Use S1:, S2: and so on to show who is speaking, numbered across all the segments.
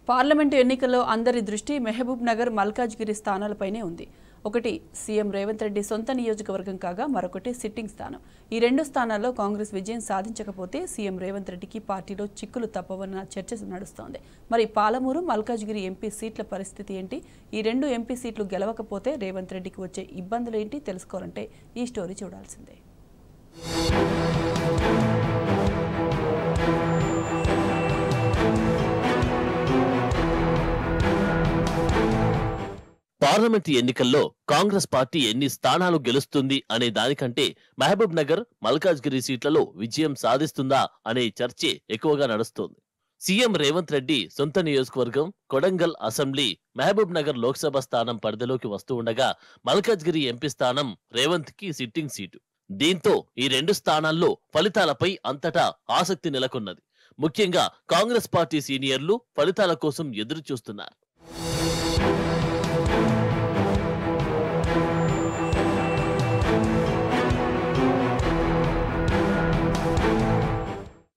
S1: Parliament ఎన్నికల్లో అందరి దృష్టి మహబూబ్ నగర్ మల్కాజ్గిరి స్థానాలపైనే ఉంది. ఒకటి సీఎం రేవంత్ రెడ్డి సొంత నియోజకవర్గం కాగా మరొకటి సిట్టింగ్ స్థానం. ఈ రెండు స్థానాల్లో కాంగ్రెస్ విజయం సాధించకపోతే సీఎం రేవంత్ రెడ్డికి పార్టీలో చిక్కులు తప్పవన్న చర్చ నడుస్తోంది. మరి పాలమూరు మల్కాజ్గిరి ఎంపీ సీట్ల పరిస్థితి ఏంటి? ఈ రెండు ఎంపీ సీట్లు గెలవకపోతే రేవంత్ రెడ్డికి వచ్చే ఇబ్బందులు ఏంటి తెలుసుకోవాలంటే ఈ స్టోరీ చూడాల్సిందే.
S2: పార్లమెంట్ ఎన్నికల్లో కాంగ్రెస్ పార్టీ ఎన్ని స్థానాలు గెలుస్తుంది అనే దానికంటే మహబూబ్ నగర్ మల్కాజ్గిరి సీట్లలో విజయం సాధిస్తుందా అనే చర్చే ఎక్కువగా నడుస్తోంది. సీఎం రేవంత్ రెడ్డి సొంత నియోజకవర్గం కొడంగల్ అసెంబ్లీ మహబూబ్ నగర్ లోక్సభ స్థానం పరిధిలోకి వస్తూ ఉండగా మల్కాజ్గిరి ఎంపీ స్థానం రేవంత్ కి సిట్టింగ్ సీటు. దీంతో ఈ రెండు స్థానాల్లో ఫలితాలపై అంతటా ఆసక్తి నెలకొన్నది. ముఖ్యంగా కాంగ్రెస్ పార్టీ సీనియర్లు ఫలితాల కోసం ఎదురు చూస్తున్నారు.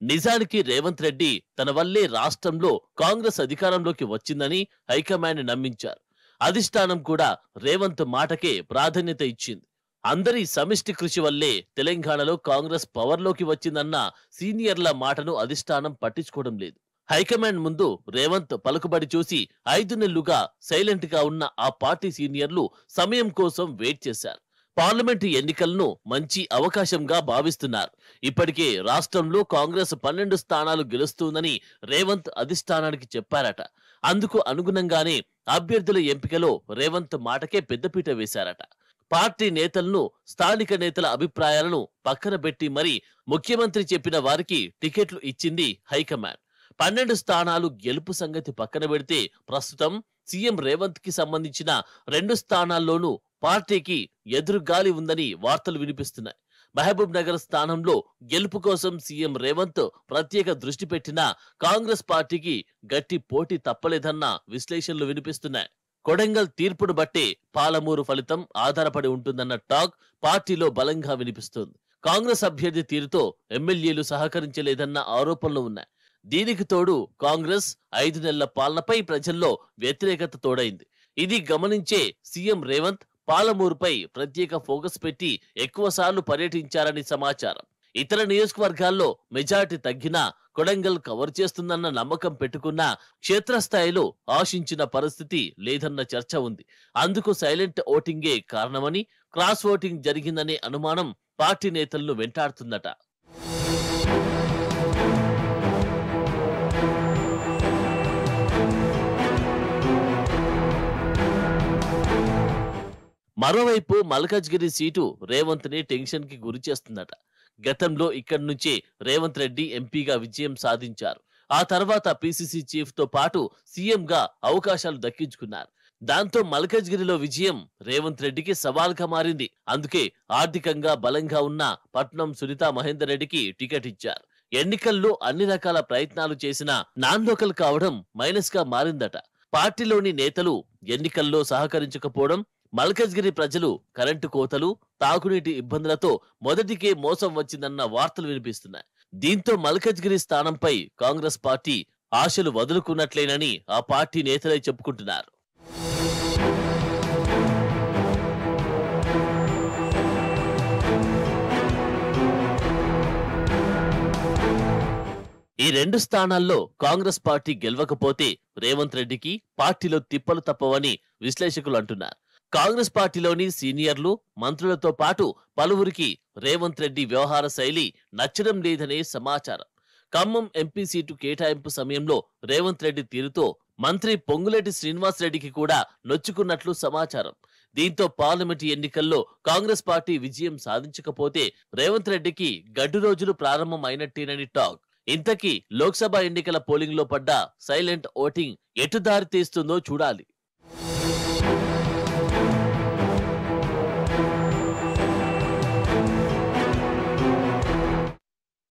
S2: నిజానికి రేవంత్ రెడ్డి తన వల్లే రాష్ట్రంలో కాంగ్రెస్ అధికారంలోకి వచ్చిందని హైకమాండ్ నమ్మించారు. అధిష్టానం కూడా రేవంత్ మాటకే ప్రాధాన్యత ఇచ్చింది. అందరి సమిష్టి కృషి వల్లే తెలంగాణలో కాంగ్రెస్ పవర్లోకి వచ్చిందన్న సీనియర్ల మాటను అధిష్టానం పట్టించుకోవడం లేదు. హైకమాండ్ ముందు రేవంత్ పలుకుబడి చూసి 5 నెలలుగా సైలెంట్ గా ఉన్న ఆ పార్టీ సీనియర్లు సమయం కోసం వెయిట్ చేశారు. పార్లమెంటు ఎన్నికలను మంచి అవకాశంగా భావిస్తున్నారు. ఇప్పటికే రాష్ట్రంలో కాంగ్రెస్ 12 స్థానాలు గెలుస్తుందని రేవంత్ అధిష్టానానికి చెప్పారట. అందుకు అనుగుణంగానే అభ్యర్థుల ఎంపికలో రేవంత్ మాటకే పెద్దపీట వేశారట. పార్టీ నేతలను, స్థానిక నేతల అభిప్రాయాలను పక్కన పెట్టి మరీ ముఖ్యమంత్రి చెప్పిన వారికి టికెట్లు ఇచ్చింది హైకమాండ్. 12 స్థానాలు గెలుపు సంగతి పక్కన పెడితే ప్రస్తుతం సీఎం రేవంత్ కి సంబంధించిన 2 స్థానాల్లోనూ పార్టీకి ఎదురుగాలి ఉందని వార్తలు వినిపిస్తున్నాయి. మహబూబ్ నగర్ స్థానంలో గెలుపు కోసం సీఎం రేవంత్ ప్రత్యేక దృష్టి పెట్టినా కాంగ్రెస్ పార్టీకి గట్టి పోటీ తప్పలేదన్న విశ్లేషణలు వినిపిస్తున్నాయి. కొడంగల్ తీర్పును బట్టే పాలమూరు ఫలితం ఆధారపడి ఉంటుందన్న టాక్ పార్టీలో బలంగా వినిపిస్తోంది. కాంగ్రెస్ అభ్యర్థి తీరుతో ఎమ్మెల్యేలు సహకరించలేదన్న ఆరోపణలు ఉన్నాయి. దీనికి తోడు కాంగ్రెస్ 5 నెలల పాలనపై ప్రజల్లో వ్యతిరేకత తోడైంది. ఇది గమనించే సీఎం రేవంత్ పాలమూరుపై ప్రత్యేక ఫోకస్ పెట్టి ఎక్కువసార్లు పర్యటించారని సమాచారం. ఇతర నియోజకవర్గాల్లో మెజార్టీ తగ్గినా కొడంగల్ కవర్ చేస్తుందన్న నమ్మకం పెట్టుకున్నా క్షేత్రస్థాయిలో ఆశించిన పరిస్థితి లేదన్న చర్చ ఉంది. అందుకు సైలెంట్ ఓటింగే కారణమని, క్రాస్ ఓటింగ్ జరిగిందనే అనుమానం పార్టీ నేతలను వెంటాడుతుందట. మరోవైపు మల్కాజ్గిరి సీటు రేవంత్ ని టెన్షన్ కి గురి చేస్తుందట. గతంలో ఇక్కడి నుంచే రేవంత్ రెడ్డి ఎంపీగా విజయం సాధించారు. ఆ తర్వాత పీసీసీ చీఫ్ తో పాటు సీఎం గా అవకాశాలు దక్కించుకున్నారు. దాంతో మల్కాజ్గిరిలో విజయం రేవంత్ రెడ్డికి సవాల్గా మారింది. అందుకే ఆర్థికంగా బలంగా ఉన్న పట్నం సునీతా మహేందర్ రెడ్డికి టికెట్ ఇచ్చారు. ఎన్నికల్లో అన్ని రకాల ప్రయత్నాలు చేసినా నాన్ లోకల్ కావడం మైనస్ గా మారిందట. పార్టీలోని నేతలు ఎన్నికల్లో సహకరించకపోవడం, మల్కాజ్గిరి ప్రజలు కరెంటు కోతలు, తాగునీటి ఇబ్బందులతో మొదటికే మోసం వచ్చిందన్న వార్తలు వినిపిస్తున్నాయి. దీంతో మల్కాజ్గిరి స్థానంపై కాంగ్రెస్ పార్టీ ఆశలు వదులుకున్నట్లేనని ఆ పార్టీ నేతలే చెప్పుకుంటున్నారు. ఈ 2 స్థానాల్లో కాంగ్రెస్ పార్టీ గెలవకపోతే రేవంత్ రెడ్డికి పార్టీలో తిప్పలు తప్పవని విశ్లేషకులు అంటున్నారు. కాంగ్రెస్ పార్టీలోని సీనియర్లు, మంత్రులతో పాటు పలువురికి రేవంత్ రెడ్డి వ్యవహార శైలి నచ్చడం లేదనే సమాచారం. ఖమ్మం ఎంపీ సీటు కేటాయింపు సమయంలో రేవంత్ రెడ్డి తీరుతో మంత్రి పొంగులేటి శ్రీనివాస్ రెడ్డికి కూడా నొచ్చుకున్నట్లు సమాచారం. దీంతో పార్లమెంటు ఎన్నికల్లో కాంగ్రెస్ పార్టీ విజయం సాధించకపోతే రేవంత్ రెడ్డికి గడ్డు రోజులు ప్రారంభం అయినట్టేనని టాక్. ఇంతకీ లోక్సభ ఎన్నికల పోలింగ్ లో పడ్డ సైలెంట్ ఓటింగ్ ఎటు దారి తీస్తుందో చూడాలి.